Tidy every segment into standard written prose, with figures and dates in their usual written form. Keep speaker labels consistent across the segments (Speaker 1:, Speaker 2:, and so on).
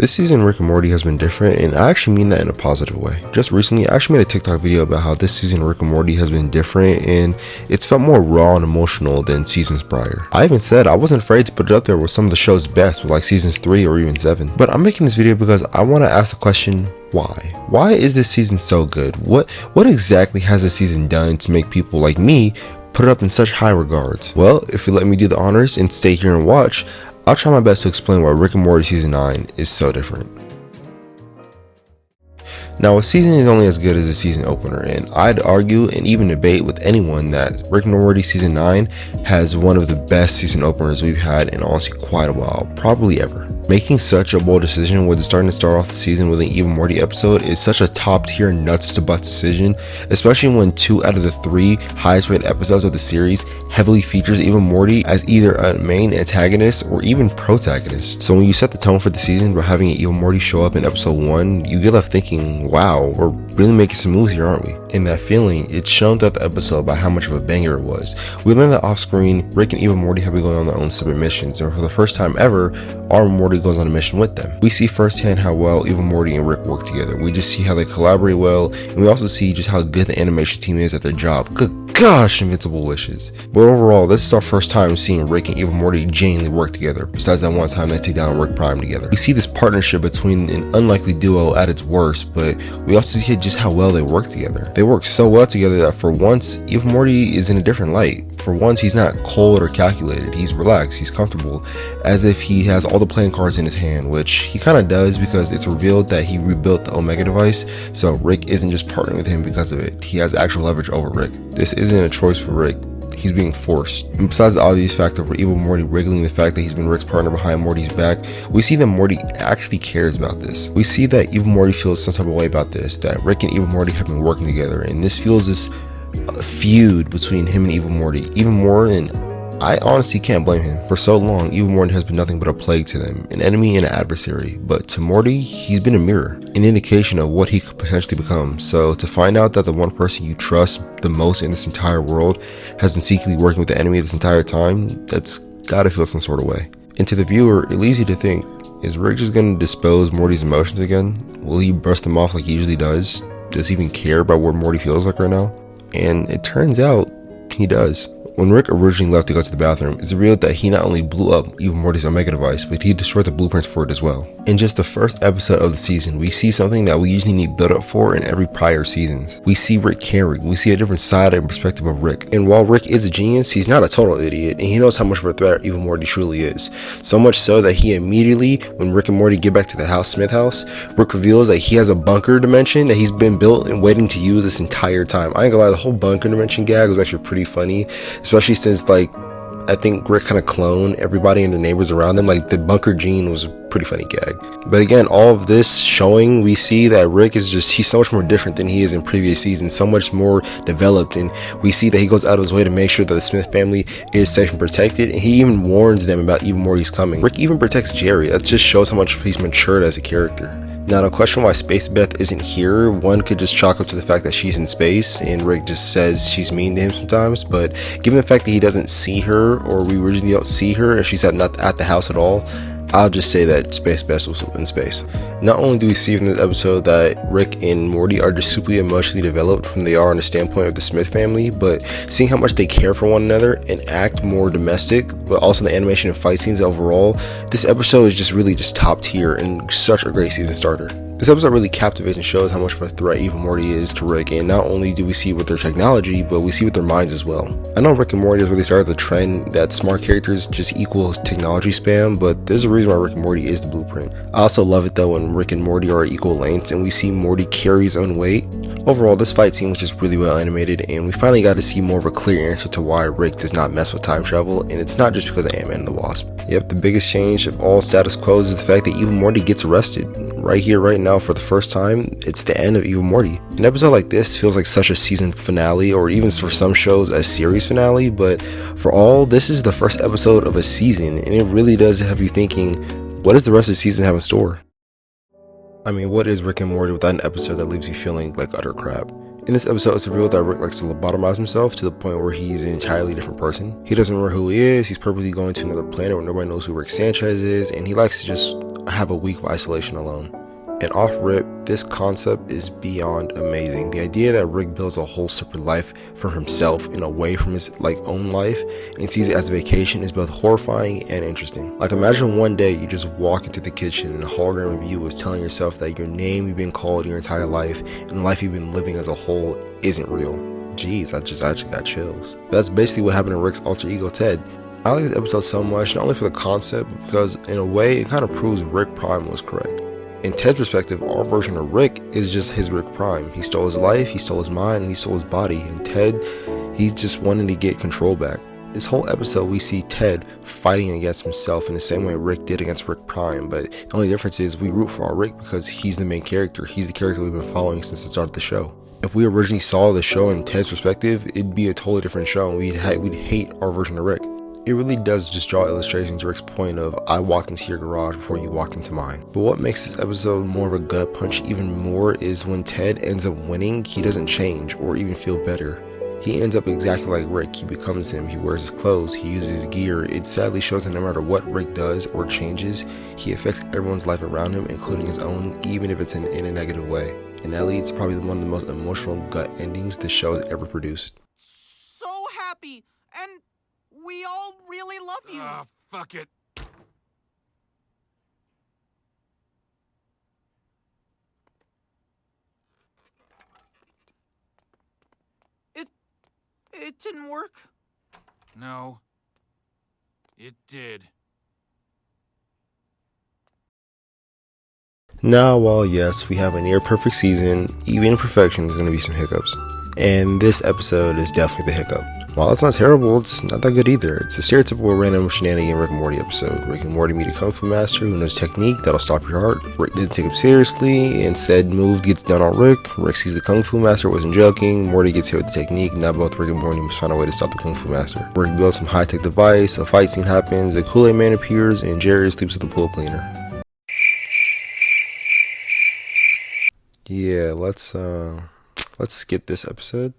Speaker 1: This season, Rick and Morty has been different, and I actually mean that in a positive way. Just recently, I actually made a TikTok video about how this season Rick and Morty has been different, and it's felt more raw and emotional than seasons prior. I even said I wasn't afraid to put it up there with some of the show's best, with like seasons 3 or even 7. But I'm making this video because I want to ask the question, why? Why is this season so good? What exactly has this season done to make people like me put it up in such high regards? Well, if you let me do the honors and stay here and watch, I'll try my best to explain why Rick and Morty Season 9 is so different. Now, a season is only as good as a season opener, and I'd argue and even debate with anyone that Rick and Morty Season 9 has one of the best season openers we've had in honestly quite a while, probably ever. Making such a bold decision with starting to start off the season with an Even Morty episode is such a top tier nuts to butts decision, especially when 2 out of the 3 highest rated episodes of the series heavily features Even Morty as either a main antagonist or even protagonist. So when you set the tone for the season by having Even Morty show up in episode 1, you get left thinking, wow, we're really making some moves here, aren't we? And that feeling, it's shown throughout the episode by how much of a banger it was. We learned that off screen, Rick and Even Morty have been going on their own separate missions, and for the first time ever, our Morty goes on a mission with them. We see firsthand how well Even Morty and Rick work together. We just see how they collaborate well, and we also see just how good the animation team is at their job. Good gosh, Invincible wishes. But overall, this is our first time seeing Rick and Even Morty genuinely work together, besides that one time they take down Rick Prime together. We see this partnership between an unlikely duo at its worst, but we also see just how well they work together. They work so well together that for once, Even Morty is in a different light. For once, he's not cold or calculated. He's relaxed, he's comfortable, as if he has all the playing cards in his hand, which he kind of does because it's revealed that he rebuilt the Omega device, so Rick isn't just partnering with him because of it. He has actual leverage over Rick. This isn't a choice for Rick. He's being forced. And besides the obvious fact of Even Morty wriggling the fact that he's been Rick's partner behind Morty's back, we see that Morty actually cares about this. We see that Even Morty feels some type of way about this, that Rick and Even Morty have been working together, and this fuels this feud between him and Even Morty even more, and I honestly can't blame him. For so long, Even Morty has been nothing but a plague to them, an enemy and an adversary, but to Morty, he's been a mirror, an indication of what he could potentially become. So to find out that the one person you trust the most in this entire world has been secretly working with the enemy this entire time, that's gotta feel some sort of way. And to the viewer, it leaves you to think, is Rick just gonna dispose Morty's emotions again? Will he brush them off like he usually does? Does he even care about what Morty feels like right now? And it turns out he does. When Rick originally left to go to the bathroom, it's revealed that he not only blew up Even Morty's Omega device, but he destroyed the blueprints for it as well. In just the first episode of the season, we see something that we usually need build up for in every prior seasons. We see Rick caring, we see a different side and perspective of Rick. And while Rick is a genius, he's not a total idiot, and he knows how much of a threat Even Morty truly is. So much so that he immediately, when Rick and Morty get back to the Smith house, Rick reveals that he has a bunker dimension that he's been built and waiting to use this entire time. I ain't gonna lie, the whole bunker dimension gag was actually pretty funny, especially since I think Rick kind of cloned everybody and their neighbors around him. Like the bunker gene was a pretty funny gag. But again, all of this showing, we see that Rick is he's so much more different than he is in previous seasons, so much more developed, and we see that he goes out of his way to make sure that the Smith family is safe and protected, and he even warns them about Even Morty's coming. Rick even protects Jerry. That just shows how much he's matured as a character. Now, the question why Space Beth isn't here, one could just chalk up to the fact that she's in space and Rick just says she's mean to him sometimes, but given the fact that he doesn't see her, or we originally don't see her and she's not at the house at all, I'll just say that Space Beth was in space. Not only do we see from this episode that Rick and Morty are just super emotionally developed from they are on the standpoint of the Smith family, but seeing how much they care for one another and act more domestic, but also the animation and fight scenes overall, this episode is just really just top tier and such a great season starter. This episode really captivates and shows how much of a threat Even Morty is to Rick, and not only do we see with their technology, but we see with their minds as well. I know Rick and Morty has really started the trend that smart characters just equals technology spam, but there's a reason why Rick and Morty is the blueprint. I also love it though when Rick and Morty are equal lengths and we see Morty carry his own weight. Overall, this fight scene was just really well animated, and we finally got to see more of a clear answer to why Rick does not mess with time travel, and it's not just because of Ant-Man and the Wasp. Yep, the biggest change of all status quos is the fact that Even Morty gets arrested. Right here, right now, for the first time, it's the end of Even Morty. An episode like this feels like such a season finale, or even for some shows a series finale, but for all, this is the first episode of a season, and it really does have you thinking, what does the rest of the season have in store? I mean, what is Rick and Morty without an episode that leaves you feeling like utter crap? In this episode, it's revealed that Rick likes to lobotomize himself to the point where he's an entirely different person. He doesn't remember who he is, he's purposely going to another planet where nobody knows who Rick Sanchez is, and he likes to just have a week of isolation alone. And off rip, this concept is beyond amazing. The idea that Rick builds a whole separate life for himself and away from his own life and sees it as a vacation is both horrifying and interesting. Imagine one day you just walk into the kitchen and a hologram of you is telling yourself that your name you've been called your entire life and the life you've been living as a whole isn't real. Jeez, I actually got chills. That's basically what happened to Rick's alter ego Ted. I like this episode so much, not only for the concept, but because in a way it kind of proves Rick Prime was correct. In Ted's perspective, our version of Rick is just his Rick Prime. He stole his life, he stole his mind, and he stole his body. And Ted, he's just wanting to get control back. This whole episode, we see Ted fighting against himself in the same way Rick did against Rick Prime. But the only difference is we root for our Rick because he's the main character. He's the character we've been following since the start of the show. If we originally saw the show in Ted's perspective, it'd be a totally different show, and we'd hate our version of Rick. It really does just draw illustration to Rick's point of, I walked into your garage before you walked into mine. But what makes this episode more of a gut punch even more is when Ted ends up winning, he doesn't change or even feel better. He ends up exactly like Rick. He becomes him. He wears his clothes. He uses his gear. It sadly shows that no matter what Rick does or changes, he affects everyone's life around him, including his own, even if it's in a negative way. And that leads to probably one of the most emotional gut endings the show has ever produced.
Speaker 2: So happy, and we all really love you.
Speaker 3: Fuck it.
Speaker 2: It didn't work.
Speaker 3: No. It did.
Speaker 1: Now, while yes, we have a near perfect season, even in perfection there's going to be some hiccups. And this episode is definitely the hiccup. While it's not terrible, it's not that good either. It's a stereotypical random shenanigan Rick and Morty episode. Rick and Morty meet a kung fu master who knows technique that'll stop your heart. Rick didn't take him seriously, and said move gets done on Rick. Rick sees the kung fu master wasn't joking. Morty gets hit with the technique. Now both Rick and Morty must find a way to stop the kung fu master. Rick builds some high-tech device, a fight scene happens, the Kool-Aid Man appears, and Jerry sleeps with the pool cleaner. Yeah, let's skip this episode.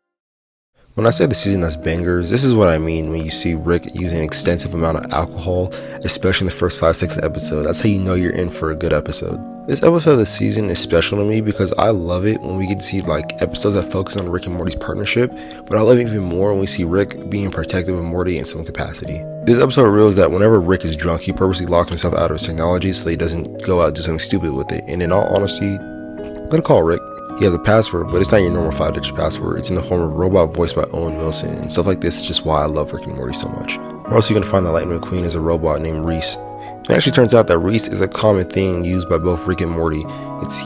Speaker 1: When I say the season has bangers, this is what I mean when you see Rick using an extensive amount of alcohol, especially in the first 5 seconds of the episode. That's how you know you're in for a good episode. This episode of the season is special to me because I love it when we get to see episodes that focus on Rick and Morty's partnership, but I love it even more when we see Rick being protective of Morty in some capacity. This episode reveals that whenever Rick is drunk, he purposely locks himself out of his technology so that he doesn't go out and do something stupid with it. And in all honesty, I'm gonna call Rick. He has a password, but it's not your normal 5-digit password. It's in the form of a robot voiced by Owen Wilson, and stuff like this is just why I love Rick and Morty so much. We're also going to find that Lightning McQueen is a robot named Reese. It actually turns out that Reese is a common thing used by both Rick and Morty.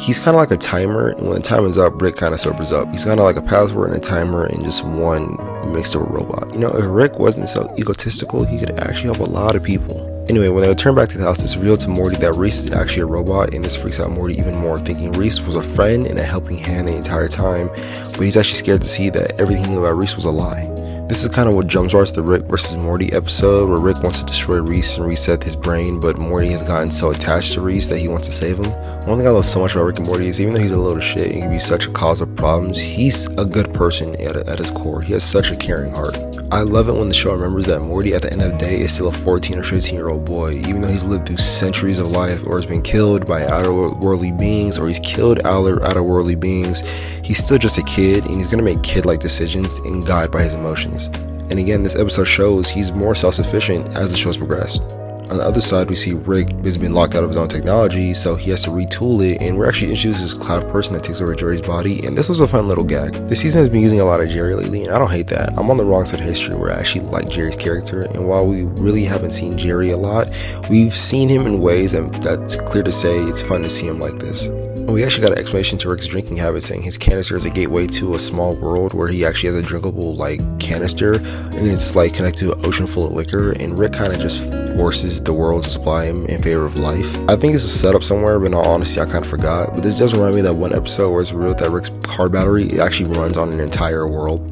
Speaker 1: He's kind of like a timer, and when the time is up, Rick kind of sobers up. He's kind of like a password and a timer and just one mixed to a robot. You know, if Rick wasn't so egotistical, he could actually help a lot of people. Anyway, when they return back to the house, it's revealed to Morty that Reese is actually a robot, and this freaks out Morty even more, thinking Reese was a friend and a helping hand the entire time, but he's actually scared to see that everything he knew about Reese was a lie. This is kind of what jumpstarts the Rick vs. Morty episode, where Rick wants to destroy Reese and reset his brain, but Morty has gotten so attached to Reese that he wants to save him. One thing I love so much about Rick and Morty is even though he's a little shit and can be such a cause of problems, he's a good person at his core. He has such a caring heart. I love it when the show remembers that Morty at the end of the day is still a 14 or 15-year-old boy, even though he's lived through centuries of life or has been killed by outerworldly beings or he's killed outerworldly beings. He's still just a kid, and he's going to make kid-like decisions and guided by his emotions. And again, this episode shows he's more self-sufficient as the show's progressed. On the other side, we see Rick has been locked out of his own technology, so he has to retool it, and we're actually introduced to this cloud person that takes over Jerry's body, and this was a fun little gag. This season has been using a lot of Jerry lately, and I don't hate that. I'm on the wrong side of history where I actually like Jerry's character, and while we really haven't seen Jerry a lot, we've seen him in ways that's clear to say it's fun to see him like this. And we actually got an explanation to Rick's drinking habit, saying his canister is a gateway to a small world where he actually has a drinkable canister, and it's connected to an ocean full of liquor, and Rick kind of just forces the world to supply him in favor of life. I think this is set up somewhere, but in all honesty I kind of forgot, but this does remind me of that one episode where it's revealed that Rick's car battery actually runs on an entire world.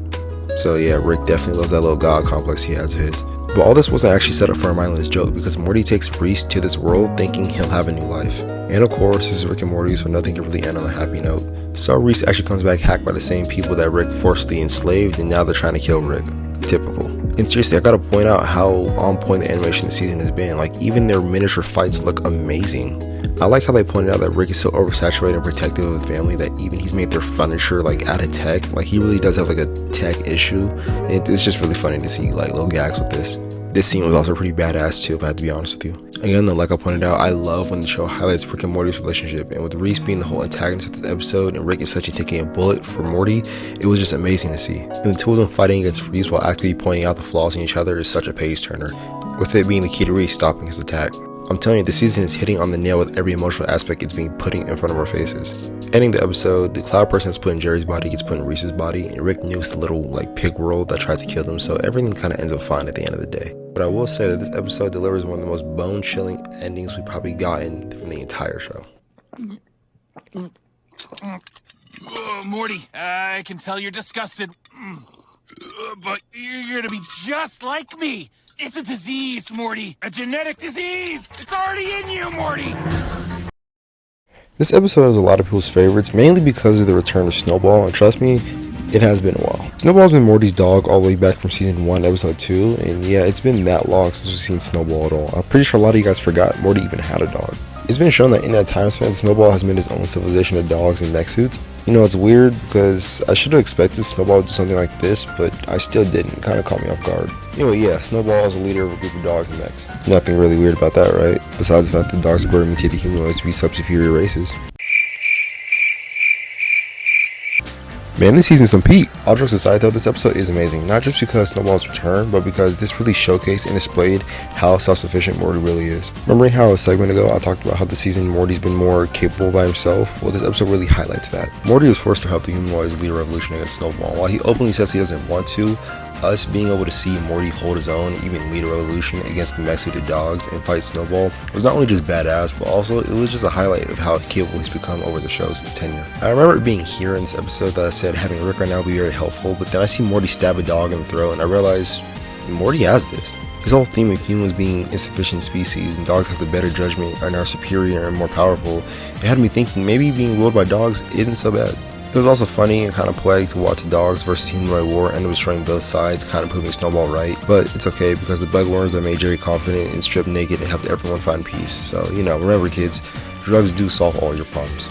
Speaker 1: So yeah, Rick definitely loves that little god complex he has of his. But all this wasn't actually set up for a mindless joke, because Morty takes Reese to this world thinking he'll have a new life. And of course, this is Rick and Morty, so nothing can really end on a happy note. So Reese actually comes back hacked by the same people that Rick forcibly enslaved, and now they're trying to kill Rick. Typical. And seriously, I gotta point out how on point the animation this season has been. Like, even their miniature fights look amazing. I like how they pointed out that Rick is so oversaturated and protective of the family that even he's made their furniture like out of tech. Like, he really does have like a tech issue. And it's just really funny to see like little gags with this. This scene was also pretty badass too, if I have to be honest with you. Again, though, like I pointed out, I love when the show highlights Rick and Morty's relationship, and with Reese being the whole antagonist of this episode and Rick essentially taking a bullet for Morty, it was just amazing to see. And the two of them fighting against Reese while actively pointing out the flaws in each other is such a page turner, with it being the key to Reese stopping his attack. I'm telling you, this season is hitting on the nail with every emotional aspect it's being putting in front of our faces. Ending the episode, the cloud person that's put in Jerry's body gets put in Reese's body, and Rick nukes the little like pig world that tries to kill them, so everything kind of ends up fine at the end of the day. But I will say that this episode delivers one of the most bone-chilling endings we've probably gotten from the entire show.
Speaker 3: Morty, I can tell you're disgusted. But you're gonna be just like me. It's a disease, Morty. A genetic disease. It's already in you, Morty.
Speaker 1: This episode is a lot of people's favorites, mainly because of the return of Snowball, and trust me, it has been a while. Snowball's been Morty's dog all the way back from season 1, episode 2, and yeah, it's been that long since we've seen Snowball at all. I'm pretty sure a lot of you guys forgot Morty even had a dog. It's been shown that in that time span, Snowball has made his own civilization of dogs and mech suits. You know, it's weird because I should have expected Snowball to do something like this, but I still didn't. It kind of caught me off guard. Anyway, yeah, Snowball is a leader of a group of dogs and mechs. Nothing really weird about that, right? Besides the fact that dogs were imitated humanoids to be sub-superior races. Man, this season's some peak. All jokes aside though, this episode is amazing, not just because Snowball's return, but because this really showcased and displayed how self-sufficient Morty really is. Remembering how a segment ago I talked about how this season Morty's been more capable by himself? Well, this episode really highlights that. Morty was forced to help the humanoids lead a revolution against Snowball. While he openly says he doesn't want to, us being able to see Morty hold his own, even lead a revolution against the mech-suited dogs and fight Snowball was not only just badass, but also it was just a highlight of how capable he's become over the show's tenure. I remember it being here in this episode that I said having Rick right now would be very helpful, but then I see Morty stab a dog in the throat and I realized Morty has this. His whole theme of humans being insufficient species and dogs have the better judgment and are superior and more powerful, it had me thinking maybe being ruled by dogs isn't so bad. It was also funny and kind of poetic to watch the dogs versus humanoid war end up destroying both sides, kind of proving Snowball right. But it's okay because the bugworms that made Jerry confident and stripped naked and helped everyone find peace. So, you know, remember kids, drugs do solve all your problems.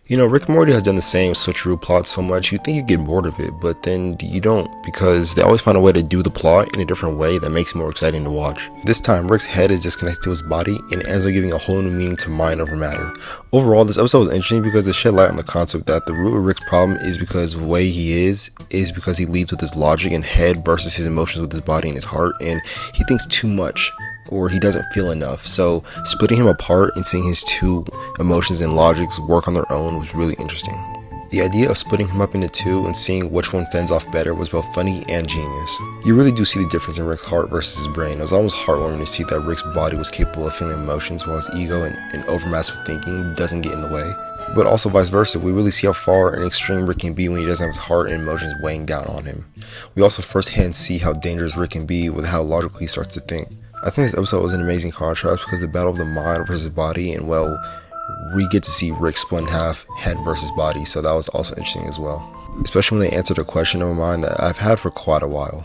Speaker 1: You know, Rick and Morty has done the same switcheroo plot so much, you'd think you'd get bored of it, but then you don't, because they always find a way to do the plot in a different way that makes it more exciting to watch. This time, Rick's head is disconnected to his body and ends up giving a whole new meaning to mind over matter. Overall, this episode was interesting because it shed light on the concept that the root of Rick's problem is because the way he is because he leads with his logic and head versus his emotions with his body and his heart, and he thinks too much, or he doesn't feel enough. So splitting him apart and seeing his two emotions and logics work on their own was really interesting. The idea of splitting him up into two and seeing which one fends off better was both funny and genius. You really do see the difference in Rick's heart versus his brain. It was almost heartwarming to see that Rick's body was capable of feeling emotions while his ego and overmassive thinking doesn't get in the way. But also vice versa, we really see how far and extreme Rick can be when he doesn't have his heart and emotions weighing down on him. We also firsthand see how dangerous Rick can be with how logical he starts to think. I think this episode was an amazing contrast because the battle of the mind versus body, and well, we get to see Rick split in half, head versus body, so that was also interesting as well. Especially when they answered a question of mine that I've had for quite a while.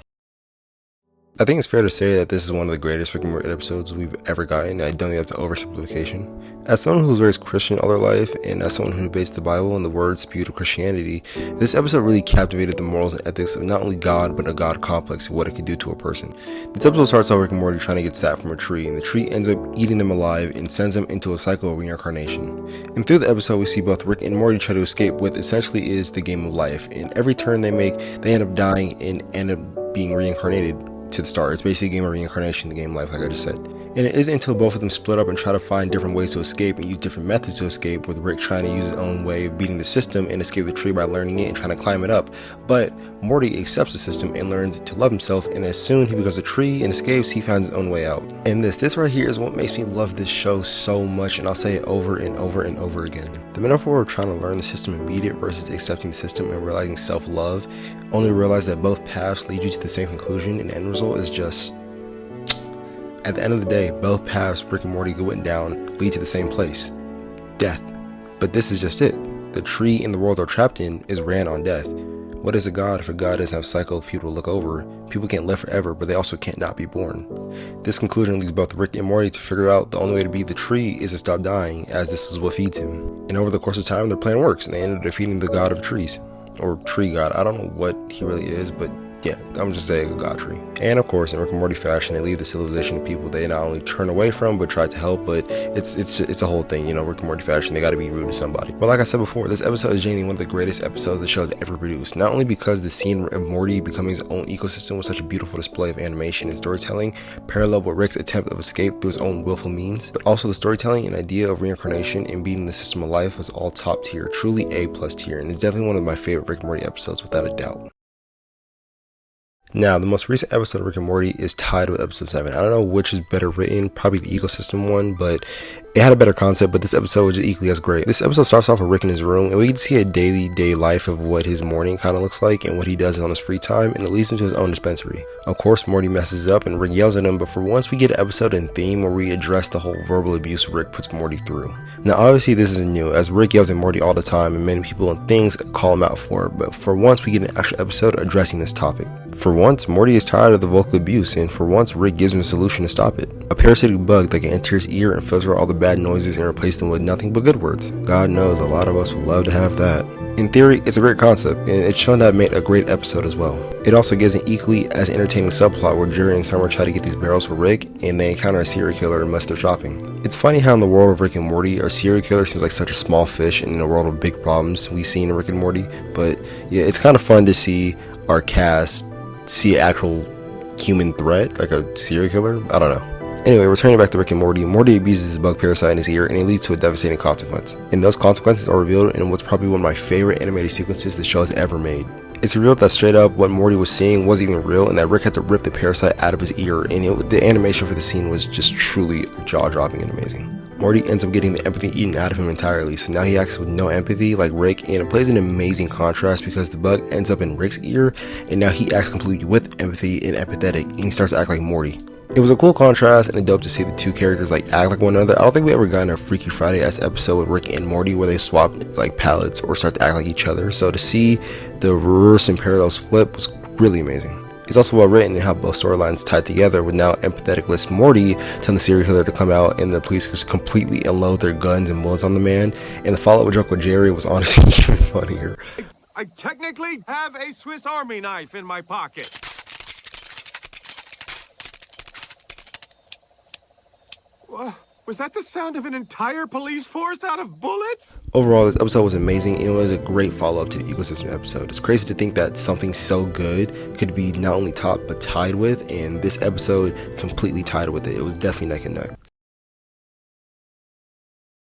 Speaker 1: I think it's fair to say that this is one of the greatest Rick and Morty episodes we've ever gotten, and I don't think that's an oversimplification. As someone who's raised Christian all their life, and as someone who debates the Bible and the word spewed of Christianity, this episode really captivated the morals and ethics of not only God, but a God complex and what it could do to a person. This episode starts off Rick and Morty trying to get sap from a tree, and the tree ends up eating them alive and sends them into a cycle of reincarnation. And through the episode, we see both Rick and Morty try to escape what essentially is the game of life, and every turn they make, they end up dying and end up being reincarnated to the start. It's basically a game of reincarnation, the game of life, like I just said. And it isn't until both of them split up and try to find different ways to escape and use different methods to escape, with Rick trying to use his own way of beating the system and escape the tree by learning it and trying to climb it up. But Morty accepts the system and learns to love himself, and as soon he becomes a tree and escapes, he finds his own way out. And this right here is what makes me love this show so much, and I'll say it over and over and over again. The metaphor of trying to learn the system and beat it versus accepting the system and realizing self-love, only realize that both paths lead you to the same conclusion, and the end result is just... At the end of the day, both paths Rick and Morty going down lead to the same place. Death. But this is just it. The tree and the world they're trapped in is ran on death. What is a god if a god doesn't have a cycle of people to look over? People can't live forever, but they also can't not be born. This conclusion leads both Rick and Morty to figure out the only way to beat the tree is to stop dying, as this is what feeds him. And over the course of time, their plan works, and they end up defeating the god of trees. Or tree god, I don't know what he really is, but yeah, I'm just saying a god tree. And of course, in Rick and Morty fashion, they leave the civilization of people they not only turn away from, but try to help, but it's a whole thing, you know, Rick and Morty fashion, they gotta be rude to somebody. But like I said before, this episode is genuinely one of the greatest episodes the show has ever produced. Not only because the scene of Morty becoming his own ecosystem was such a beautiful display of animation and storytelling, parallel with Rick's attempt of escape through his own willful means, but also the storytelling and idea of reincarnation and beating the system of life was all top tier, truly A+ tier, and it's definitely one of my favorite Rick and Morty episodes without a doubt. Now, the most recent episode of Rick and Morty is tied with episode 7. I don't know which is better written, probably the ecosystem one, but it had a better concept, but this episode was just equally as great. This episode starts off with Rick in his room, and we can see a day life of what his morning kind of looks like and what he does on his free time, and it leads him to his own dispensary. Of course, Morty messes up and Rick yells at him, but for once we get an episode in theme where we address the whole verbal abuse Rick puts Morty through. Now, obviously this isn't new, as Rick yells at Morty all the time, and many people and things call him out for it, but for once we get an actual episode addressing this topic. For once, Morty is tired of the vocal abuse, and for once, Rick gives him a solution to stop it. A parasitic bug that can enter his ear and filter all the bad noises and replace them with nothing but good words. God knows a lot of us would love to have that. In theory, it's a great concept, and it's shown to have made a great episode as well. It also gives an equally as entertaining subplot where Jerry and Summer try to get these barrels for Rick, and they encounter a serial killer and mess their shopping. It's funny how in the world of Rick and Morty, a serial killer seems like such a small fish in a world of big problems we see in Rick and Morty, but yeah, it's kind of fun to see our cast see an actual human threat, like a serial killer. I don't know. Anyway, returning back to Rick and Morty, Morty abuses his bug parasite in his ear, and it leads to a devastating consequence. And those consequences are revealed in what's probably one of my favorite animated sequences the show has ever made. It's revealed that straight up what Morty was seeing wasn't even real, and that Rick had to rip the parasite out of his ear, and the animation for the scene was just truly jaw-dropping and amazing. Morty ends up getting the empathy eaten out of him entirely, so now he acts with no empathy like Rick, and it plays an amazing contrast because the bug ends up in Rick's ear, and now he acts completely with empathy and empathetic, and he starts to act like Morty. It was a cool contrast and a dope to see the two characters like act like one another. I don't think we ever got in a Freaky Friday-esque episode with Rick and Morty where they swap like palettes or start to act like each other, so to see the reverse and parallels flip was really amazing. It's also well written in how both storylines tied together, with now empathetic-less Morty telling the serial killer to come out and the police just completely unload their guns and bullets on the man, and the follow-up joke with Jerry was honestly even funnier.
Speaker 4: I technically have a Swiss Army knife in my pocket. Was that the sound of an entire police force out of bullets?
Speaker 1: Overall, this episode was amazing, and it was a great follow-up to the ecosystem episode. It's crazy to think that something so good could be not only topped but tied with, and this episode completely tied with it. It was definitely neck and neck.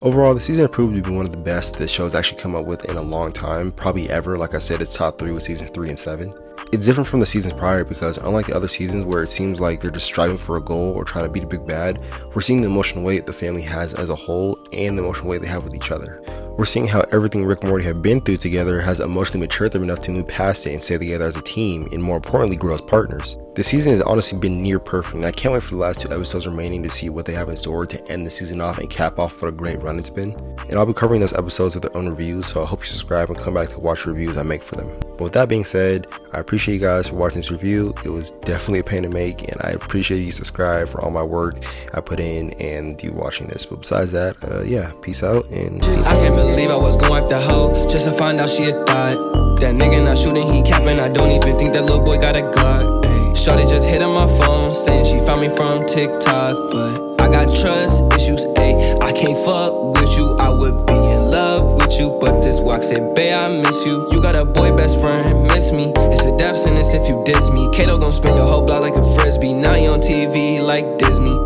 Speaker 1: Overall, the season proved to be one of the best the show's actually come up with in a long time, probably ever. Like I said, it's top 3 with seasons 3 and 7. It's different from the seasons prior because unlike the other seasons where it seems like they're just striving for a goal or trying to beat a big bad, we're seeing the emotional weight the family has as a whole and the emotional weight they have with each other. We're seeing how everything Rick and Morty have been through together has emotionally matured them enough to move past it and stay together as a team, and more importantly, grow as partners. This season has honestly been near perfect, and I can't wait for the last 2 episodes remaining to see what they have in store to end the season off and cap off what a great run it's been. And I'll be covering those episodes with their own reviews, so I hope you subscribe and come back to watch the reviews I make for them. But with that being said, I appreciate you guys for watching this review. It was definitely a pain to make, and I appreciate you subscribe for all my work I put in and you watching this. But besides that, yeah, peace out and see you.
Speaker 5: I can't believe I was going after hoe just to find out she a thought. That nigga not shooting, he capping. I don't even think that little boy got a Glock. Shorty just hit on my phone saying she found me from TikTok, but I got trust issues. I can't fuck with you. I would be in love with you, but this walk said, babe, I miss you. You got a boy best friend, miss me. It's a death sentence if you diss me. Kato gon' spin your whole block like a frisbee. Now you on TV like Disney.